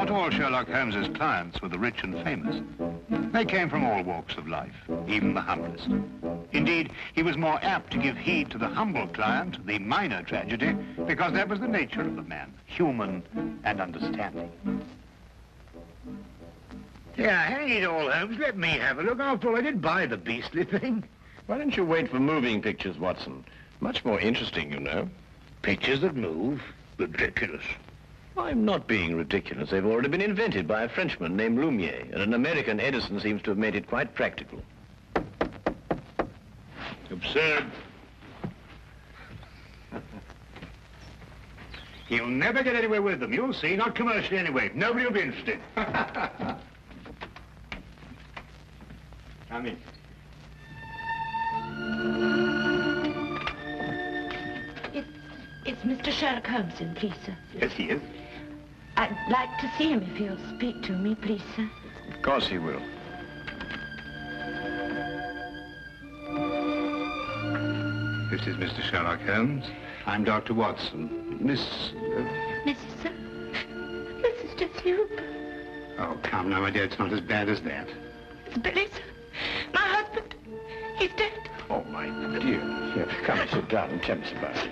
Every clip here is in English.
Not all Sherlock Holmes's clients were the rich and famous. They came from all walks of life, even the humblest. Indeed, he was more apt to give heed to the humble client, the minor tragedy, because that was the nature of the man, human and understanding. Yeah, hang it all, Holmes. Let me have a look. After all, I did buy the beastly thing. Why don't you wait for moving pictures, Watson? Much more interesting, you know. Pictures that move? Ridiculous. I'm not being ridiculous. They've already been invented by a Frenchman named Lumiere, and an American, Edison, seems to have made it quite practical. Absurd. He'll never get anywhere with them, you'll see. Not commercially anyway. Nobody will be interested. Come in. It's Mr. Sherlock Holmes in, please, sir. Yes, he is. I'd like to see him if he'll speak to me, please, sir. Of course he will. This is Mr. Sherlock Holmes. I'm Dr. Watson. Mrs. Sir? Mrs. Jessie Hooper. Oh, come now, my dear, it's not as bad as that. It's Billy, sir. My husband. He's dead. Oh, my dear. Here, come and sit down and tell us about it.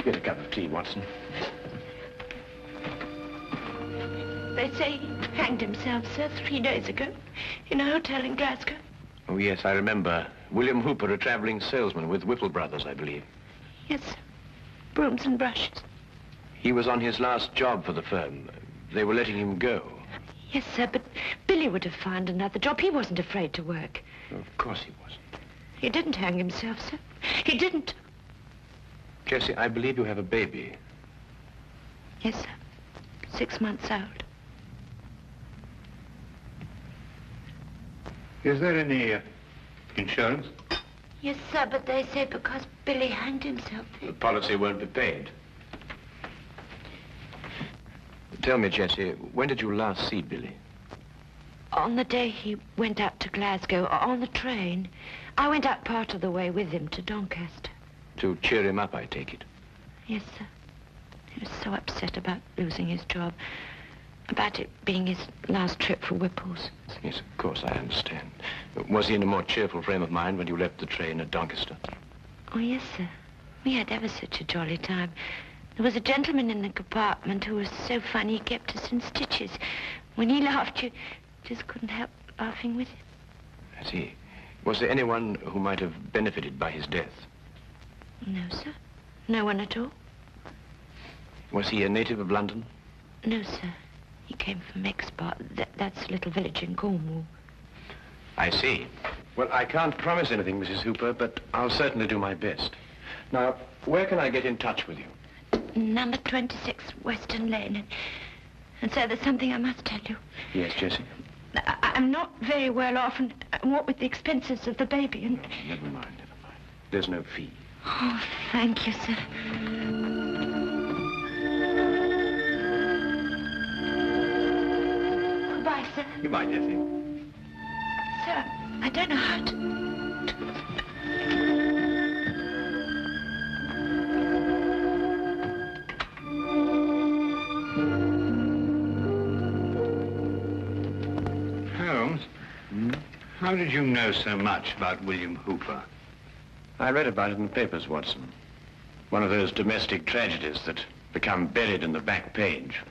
Get a cup of tea, Watson. They say he hanged himself, sir, 3 days ago in a hotel in Glasgow. Oh, yes, I remember. William Hooper, a traveling salesman with Whipple Brothers, I believe. Yes, sir. Brooms and brushes. He was on his last job for the firm. They were letting him go. Yes, sir, but Billy would have found another job. He wasn't afraid to work. Of course he wasn't. He didn't hang himself, sir. He didn't. Jessie, I believe you have a baby. Yes, sir. 6 months old. Is there any insurance? Yes, sir, but they say because Billy hanged himself. The policy won't be paid. Tell me, Jessie, when did you last see Billy? On the day he went out to Glasgow, on the train. I went out part of the way with him to Doncaster. To cheer him up, I take it. Yes, sir. He was so upset about losing his job, about it being his last trip for Whipple's. Yes, of course, I understand. Was he in a more cheerful frame of mind when you left the train at Doncaster? Oh, yes, sir. We had ever such a jolly time. There was a gentleman in the compartment who was so funny he kept us in stitches. When he laughed, you just couldn't help laughing with him. I see. Was there anyone who might have benefited by his death? No, sir. No one at all. Was he a native of London? No, sir. He came from Exbar. That's a little village in Cornwall. I see. Well, I can't promise anything, Mrs. Hooper, but I'll certainly do my best. Now, where can I get in touch with you? Number 26 Western Lane. And sir, there's something I must tell you. Yes, Jessie? I'm not very well off, and what with the expenses of the baby and... Oh, never mind, never mind. There's no fee. Oh, thank you, sir. Goodbye, sir. Goodbye, Jessie. Sir, I don't know how to... Holmes, how did you know so much about William Hooper? I read about it in the papers, Watson. One of those domestic tragedies that become buried in the back page.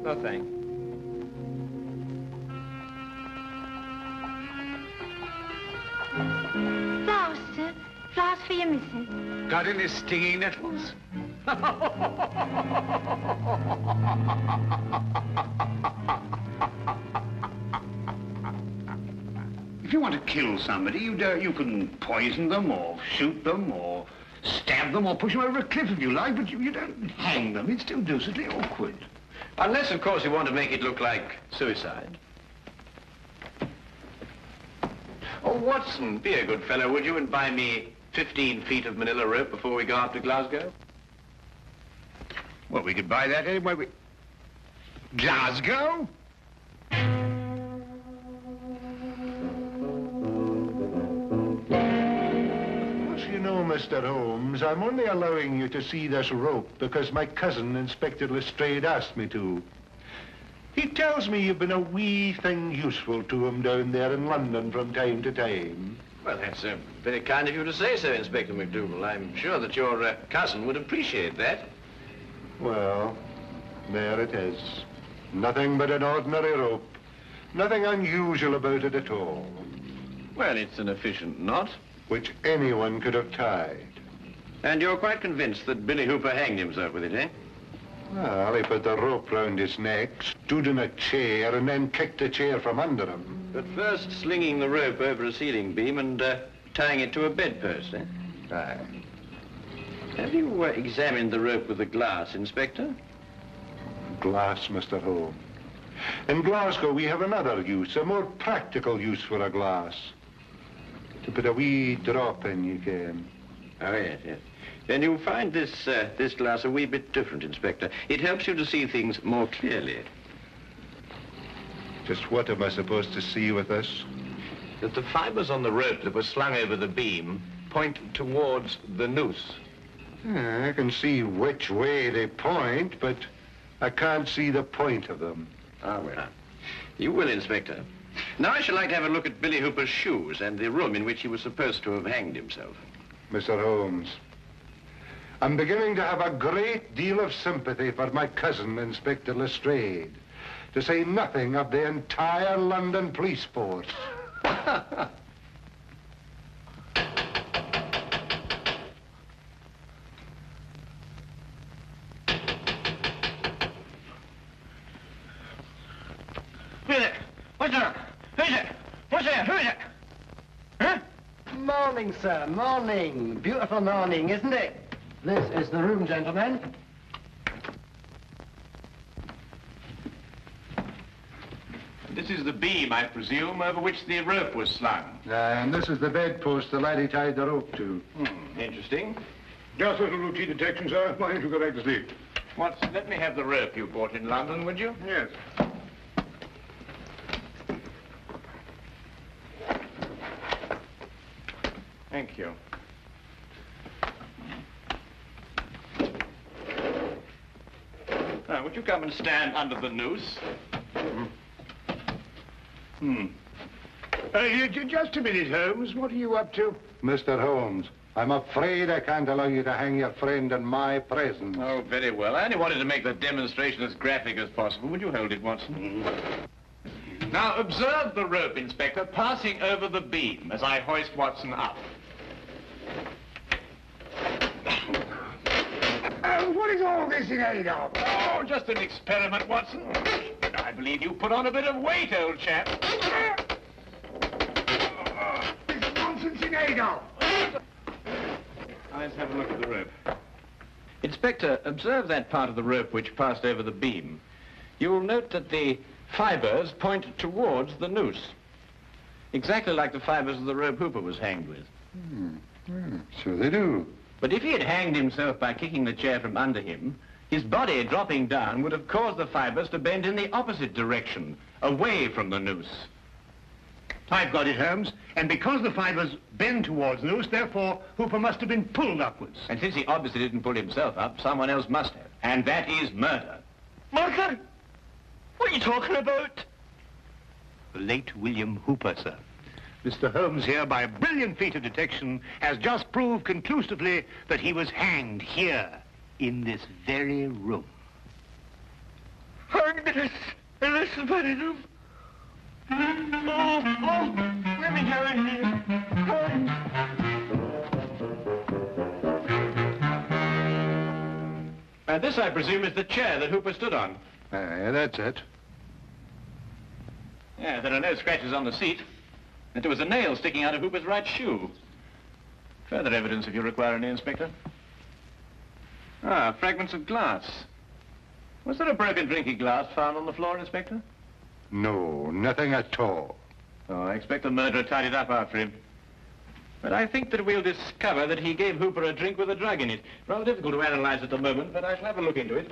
No, thanks. Flowers, sir. Flowers for your missus. Got any stinging nettles? If you want to kill somebody, you can poison them or shoot them or stab them or push them over a cliff if you like, but you don't hang them. It's too deucedly awkward. Unless, of course, you want to make it look like suicide. Oh, Watson, be a good fellow, would you, and buy me 15 feet of manila rope before we go out to Glasgow? Well, we could buy that anyway. Glasgow? You know, Mr. Holmes, I'm only allowing you to see this rope because my cousin, Inspector Lestrade, asked me to. He tells me you've been a wee thing useful to him down there in London from time to time. Well, that's very kind of you to say so, Inspector McDougal. I'm sure that your cousin would appreciate that. Well, there it is. Nothing but an ordinary rope. Nothing unusual about it at all. Well, it's an efficient knot. Which anyone could have tied. And you're quite convinced that Billy Hooper hanged himself with it, eh? Well, he put the rope round his neck, stood in a chair, and then kicked the chair from under him. But first slinging the rope over a ceiling beam and tying it to a bedpost, eh? Aye. Have you examined the rope with the glass, Inspector? Glass, Mr. Holmes. In Glasgow, we have another use, a more practical use for a glass. To put a wee drop in, you can. Oh, yes, yes. Then you'll find this glass a wee bit different, Inspector. It helps you to see things more clearly. Just what am I supposed to see with this? That the fibers on the rope that were slung over the beam point towards the noose. I can see which way they point, but I can't see the point of them. Ah, well. You will, Inspector. Now I should like to have a look at Billy Hooper's shoes and the room in which he was supposed to have hanged himself. Mr. Holmes, I'm beginning to have a great deal of sympathy for my cousin, Inspector Lestrade, to say nothing of the entire London police force. What's up? Who's it? What's there? Who is it? Huh? Morning, sir. Morning. Beautiful morning, isn't it? This is the room, gentlemen. This is the beam, I presume, over which the rope was slung. And this is the bedpost the laddie tied the rope to. Interesting. Just a little routine detection, sir. Why don't you go back to sleep? Watson, let me have the rope you bought in London, would you? Yes. Thank you. Now, would you come and stand under the noose? Just a minute, Holmes. What are you up to? Mr. Holmes, I'm afraid I can't allow you to hang your friend in my presence. Oh, very well. I only wanted to make the demonstration as graphic as possible. Would you hold it, Watson? Now, observe the rope, Inspector, passing over the beam as I hoist Watson up. What is all this in aid of? Oh, just an experiment, Watson. I believe you put on a bit of weight, old chap. This is nonsense in aid of. Let's have a look at the rope. Inspector, observe that part of the rope which passed over the beam. You will note that the fibers point towards the noose. Exactly like the fibers of the rope Hooper was hanged with. So they do. But if he had hanged himself by kicking the chair from under him, his body dropping down would have caused the fibers to bend in the opposite direction, away from the noose. I've got it, Holmes. And because the fibers bend towards the noose, therefore, Hooper must have been pulled upwards. And since he obviously didn't pull himself up, someone else must have. And that is murder. Murder? What are you talking about? The late William Hooper, sir. Mr. Holmes here, by a brilliant feat of detection, has just proved conclusively that he was hanged here, in this very room. Hanged in this very room? Oh, let me go in here. Hanged. And this, I presume, is the chair that Hooper stood on. That's it. Yeah, there are no scratches on the seat. And there was a nail sticking out of Hooper's right shoe. Further evidence if you require any, Inspector. Ah, fragments of glass. Was there a broken drinking glass found on the floor, Inspector? No, nothing at all. Oh, I expect the murderer tied it up after him. But I think that we'll discover that he gave Hooper a drink with a drug in it. Rather difficult to analyze at the moment, but I shall have a look into it.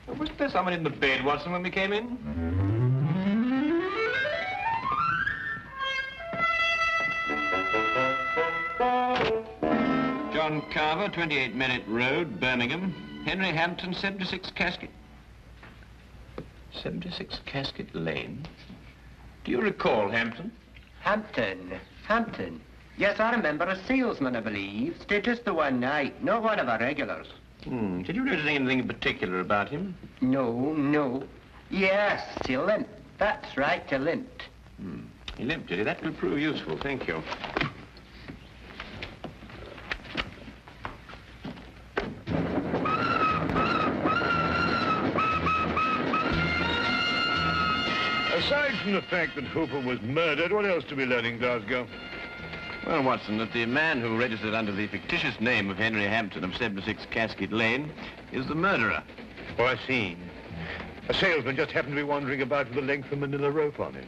Wasn't there someone in the bed, Watson, when we came in? John Carver, 28 Merritt Road, Birmingham. Henry Hampton, 76 Casket. 76 Casket Lane? Do you recall Hampton? Hampton. Yes, I remember a salesman, I believe. Stayed just the one night, not one of our regulars. Did you notice anything in particular about him? No. Yes, he limped. That's right, he limped. He limped, did he? That will prove useful, thank you. Aside from the fact that Hooper was murdered, what else do we learn in Glasgow? Well, Watson, that the man who registered under the fictitious name of Henry Hampton of 76 Casket Lane is the murderer. Oh, I see. A salesman just happened to be wandering about with a length of manila rope on him.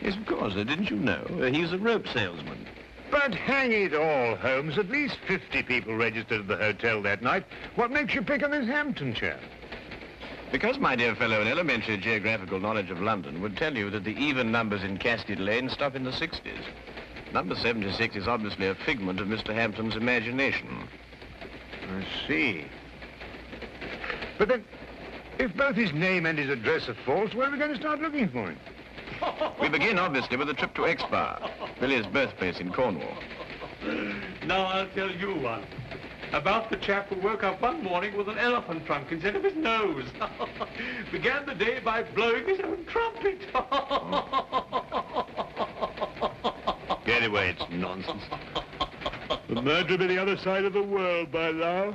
Yes, of course. Didn't you know? He's a rope salesman. But hang it all, Holmes, at least 50 people registered at the hotel that night. What makes you pick on this Hampton chap? Because, my dear fellow, an elementary geographical knowledge of London would tell you that the even numbers in Casket Lane stop in the 60s. Number 76 is obviously a figment of Mr. Hampton's imagination. I see. But then, if both his name and his address are false, where are we going to start looking for him? We begin, obviously, with a trip to Exeter, Billy's birthplace in Cornwall. Now I'll tell you one. About the chap who woke up one morning with an elephant trunk instead of his nose. Began the day by blowing his own trumpet. Anyway, it's nonsense. The murderer be the other side of the world by now.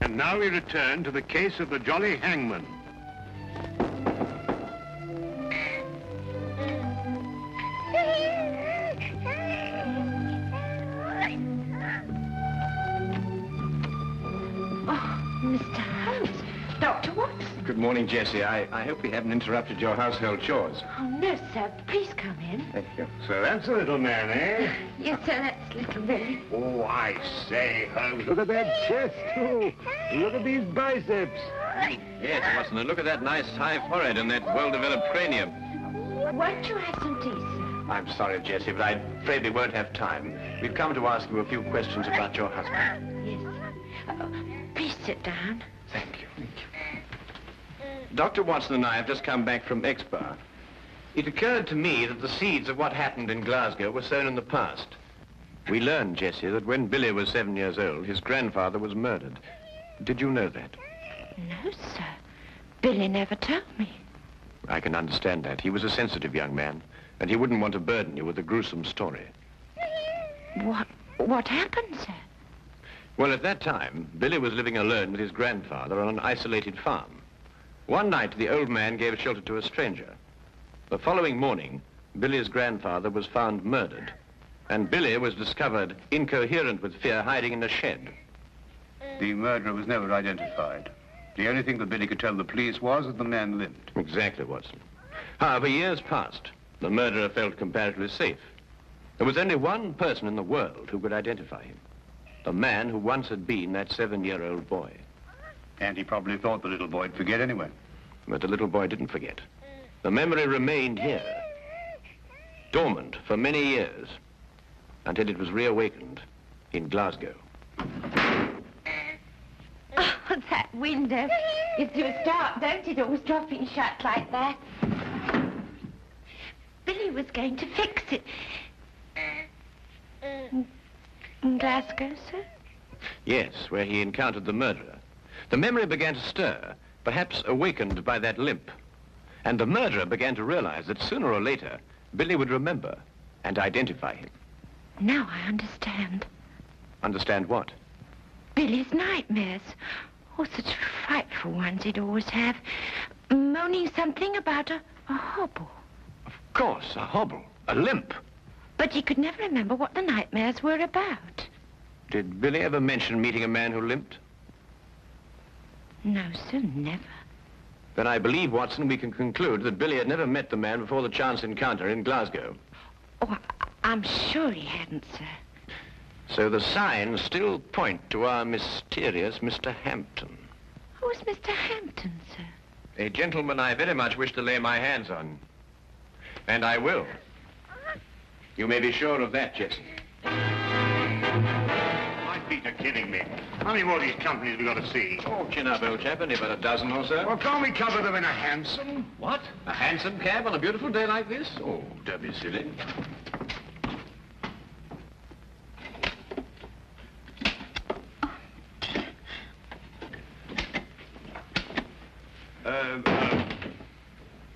And now we return to the case of the Jolly Hangman. Mr. Holmes. Dr. Watson. Good morning, Jessie. I hope we haven't interrupted your household chores. Oh, no, sir. Please come in. Thank you. So that's a little man, eh? Yes, sir, that's little Billy. Oh, I say, Holmes, look at that chest, too. Look at these biceps. Yes, Watson, and look at that nice high forehead and that well-developed cranium. Won't you have some tea, sir? I'm sorry, Jessie, but I'm afraid we won't have time. We've come to ask you a few questions about your husband. Yes, sir. Please sit down. Thank you. Dr. Watson and I have just come back from Exeter. It occurred to me that the seeds of what happened in Glasgow were sown in the past. We learned, Jessie, that when Billy was 7 years old, his grandfather was murdered. Did you know that? No, sir. Billy never told me. I can understand that. He was a sensitive young man, and he wouldn't want to burden you with a gruesome story. What happened, sir? Well, at that time, Billy was living alone with his grandfather on an isolated farm. One night, the old man gave shelter to a stranger. The following morning, Billy's grandfather was found murdered, and Billy was discovered incoherent with fear, hiding in a shed. The murderer was never identified. The only thing that Billy could tell the police was that the man limped. Exactly, Watson. However, years passed. The murderer felt comparatively safe. There was only one person in the world who could identify him. The man who once had been that 7-year-old boy. And he probably thought the little boy'd forget anyway. But the little boy didn't forget. The memory remained here, dormant for many years, until it was reawakened in Glasgow. Oh, that window gives you a start, don't it? Always dropping shut like that. Billy was going to fix it. In Glasgow, sir? Yes, where he encountered the murderer. The memory began to stir, perhaps awakened by that limp. And the murderer began to realize that sooner or later, Billy would remember and identify him. Now I understand. Understand what? Billy's nightmares. Oh, such frightful ones he'd always have. Moaning something about a hobble. Of course, a hobble, a limp. But he could never remember what the nightmares were about. Did Billy ever mention meeting a man who limped? No, sir, never. Then I believe, Watson, we can conclude that Billy had never met the man before the chance encounter in Glasgow. Oh, I'm sure he hadn't, sir. So the signs still point to our mysterious Mr. Hampton. Who's Mr. Hampton, sir? A gentleman I very much wish to lay my hands on. And I will. You may be sure of that, Jetson. My feet are kidding me. How many more of these companies have we got to see? Oh, chin up, old chap. Only about a dozen or so. Well, can't we cover them in a hansom? What? A hansom cab on a beautiful day like this? Oh, don't be silly.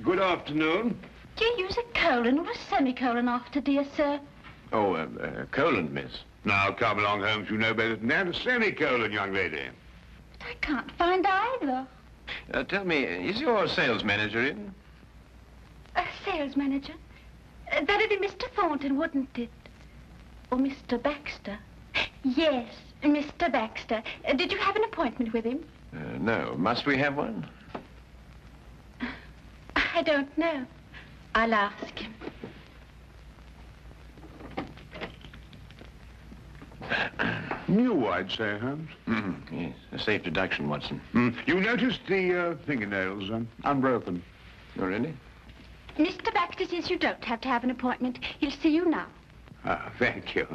Good afternoon. Do you use a colon or a semicolon after, dear sir? Oh, colon, miss. Now, come along, Holmes. You know better than that. A semicolon, young lady. But I can't find either. Tell me, is your sales manager in? A sales manager? That'd be Mr. Thornton, wouldn't it? Or Mr. Baxter? Yes, Mr. Baxter. Did you have an appointment with him? No. Must we have one? I don't know. I'll ask him. New, I'd say, Holmes. Yes, a safe deduction, Watson. You noticed the fingernails unbroken? Oh, really? Mr. Baxter says you don't have to have an appointment. He'll see you now. Ah, thank you.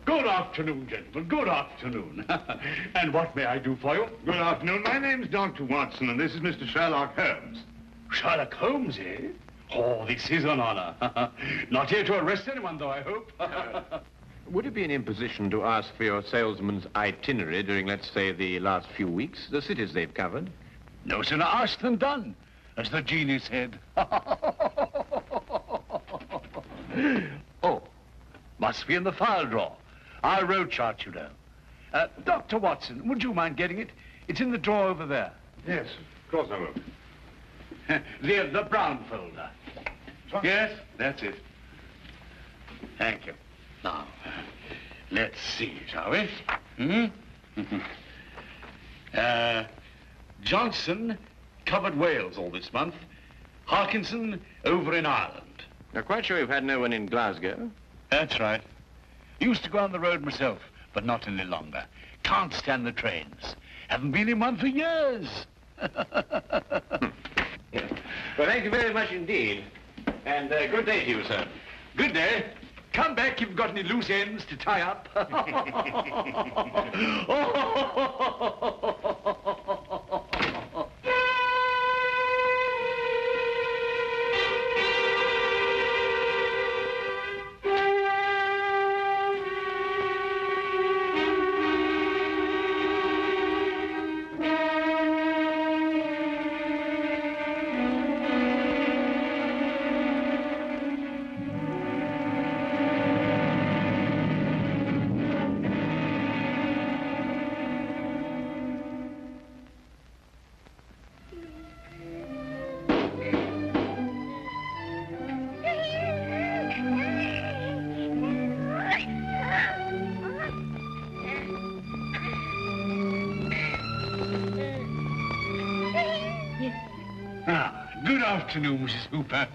Good afternoon, gentlemen. Good afternoon. And what may I do for you? Good afternoon. My name's Dr. Watson, and this is Mr. Sherlock Holmes. Sherlock Holmes, eh? Oh, this is an honor. Not here to arrest anyone, though, I hope. Would it be an imposition to ask for your salesman's itinerary during, let's say, the last few weeks? The cities they've covered? No sooner asked than done, as the genie said. Oh, must be in the file drawer. Our road chart, you know. Dr. Watson, would you mind getting it? It's in the drawer over there. Yes, of course I will. The brown folder. Yes, that's it. Thank you. Now, let's see, shall we? Johnson covered Wales all this month. Harkinson over in Ireland. Now, quite sure you've had no one in Glasgow? That's right. Used to go on the road myself, but not any longer. Can't stand the trains. Haven't been in one for years. Yes. Well, thank you very much indeed. And good day to you, sir. Good day. Come back if you've got any loose ends to tie up. Good afternoon, Mrs. Hooper.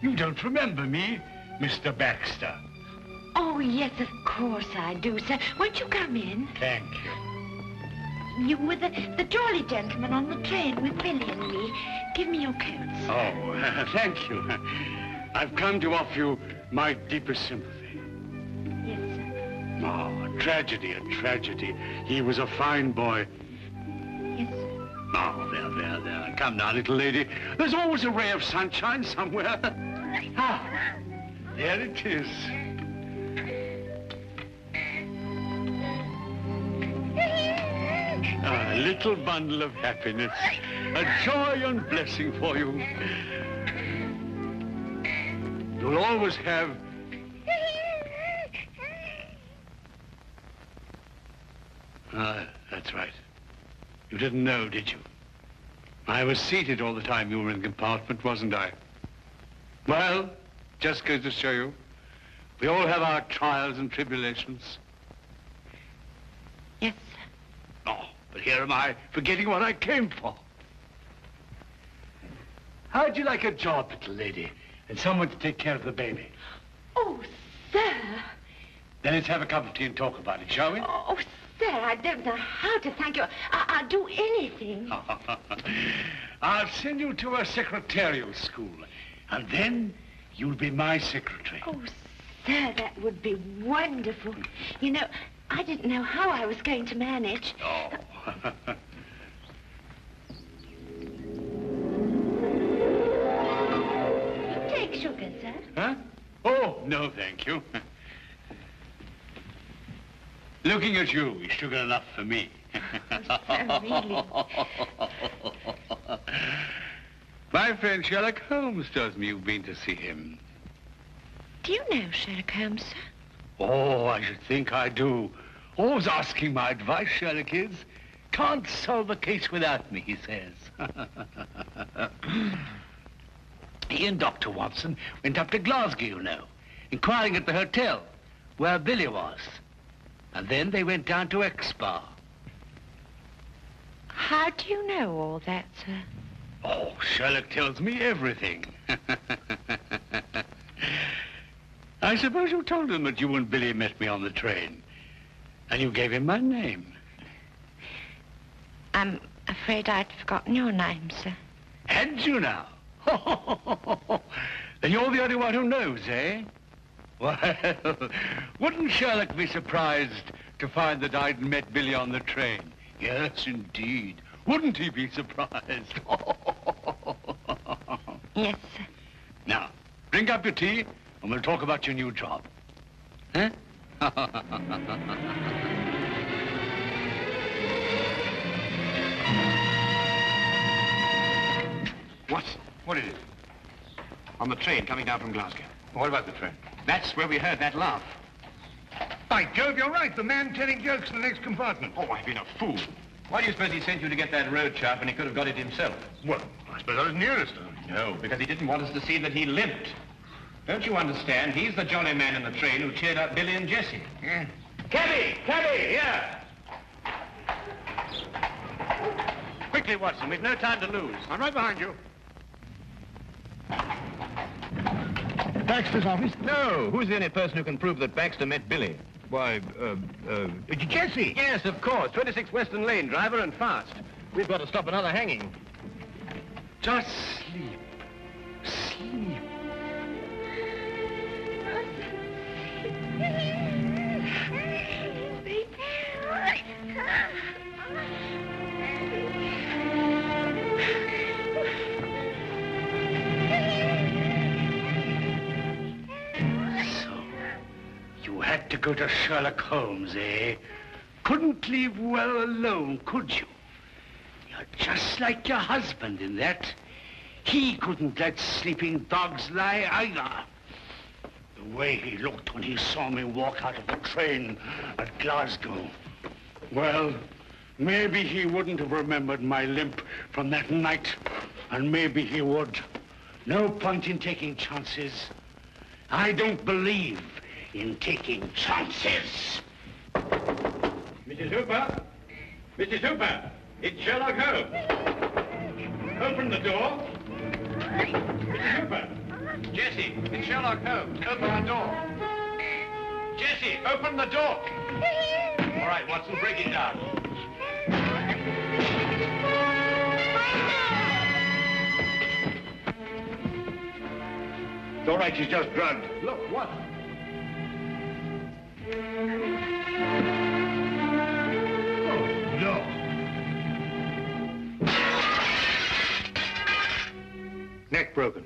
You don't remember me, Mr. Baxter. Oh, yes, of course I do, sir. Won't you come in? Thank you. You were the jolly gentleman on the train with Billy and me. Give me your coats. Oh, thank you. I've come to offer you my deepest sympathy. Yes, sir. Oh, a tragedy. He was a fine boy. Yes, sir. Oh, there. Come now, little lady. There's always a ray of sunshine somewhere. Ah, there it is. A little bundle of happiness. A joy and blessing for you. You'll always have... That's right. You didn't know, did you? I was seated all the time you were in the compartment, wasn't I? Well, just goes to show you, we all have our trials and tribulations. Yes, sir. Oh, but here am I, forgetting what I came for. How'd you like a job, little lady, and someone to take care of the baby? Oh, sir. Then let's have a cup of tea and talk about it, shall we? Oh, sir, I don't know how to thank you. I'll do anything. I'll send you to a secretarial school, and then you'll be my secretary. Oh, sir, that would be wonderful. You know, I didn't know how I was going to manage. Oh. You take sugar, sir? Huh? Oh, no, thank you. Looking at you is sugar enough for me. Oh, sir, really? My friend Sherlock Holmes tells me you've been to see him. Do you know Sherlock Holmes, sir? Oh, I should think I do. Always asking my advice, Sherlock is. Can't solve a case without me, he says. He and Dr. Watson went up to Glasgow, you know, inquiring at the hotel where Billy was. And then they went down to Exbar. How do you know all that, sir? Oh, Sherlock tells me everything. I suppose you told him that you and Billy met me on the train. And you gave him my name. I'm afraid I'd forgotten your name, sir. Had you now? Then you're the only one who knows, eh? Well, wouldn't Sherlock be surprised to find that I'd met Billy on the train? Yes, indeed. Wouldn't he be surprised? Yes, sir. Now, drink up your tea, and we'll talk about your new job. Huh? What is it? On the train coming down from Glasgow. What about the train? That's where we heard that laugh. By Jove, you're right. The man telling jokes in the next compartment. Oh, I've been a fool. Why do you suppose he sent you to get that road chart when he could have got it himself? Well, I suppose I was nearest. No, because he didn't want us to see that he limped. Don't you understand? He's the jolly man in the train who cheered up Billy and Jessie. Yeah. Cabby! Here! Quickly, Watson. We've no time to lose. I'm right behind you. Baxter's office? No. Who's the only person who can prove that Baxter met Billy? Why, Jessie. Yes, of course. 26 Western Lane, driver and fast. We've got to stop another hanging. Just sleep. Sleep. You had to go to Sherlock Holmes, eh? Couldn't leave well alone, could you? You're just like your husband in that. He couldn't let sleeping dogs lie either. The way he looked when he saw me walk out of the train at Glasgow. Well, maybe he wouldn't have remembered my limp from that night, and maybe he would. No point in taking chances. I don't believe in taking chances. Mrs. Hooper? Mrs. Hooper! It's Sherlock Holmes. Open the door. Mrs. Hooper! Jessie, it's Sherlock Holmes. Open the door. Jessie, open the door. All right, Watson, break it down. It's all right, she's just drugged. Look, what? No. Neck broken.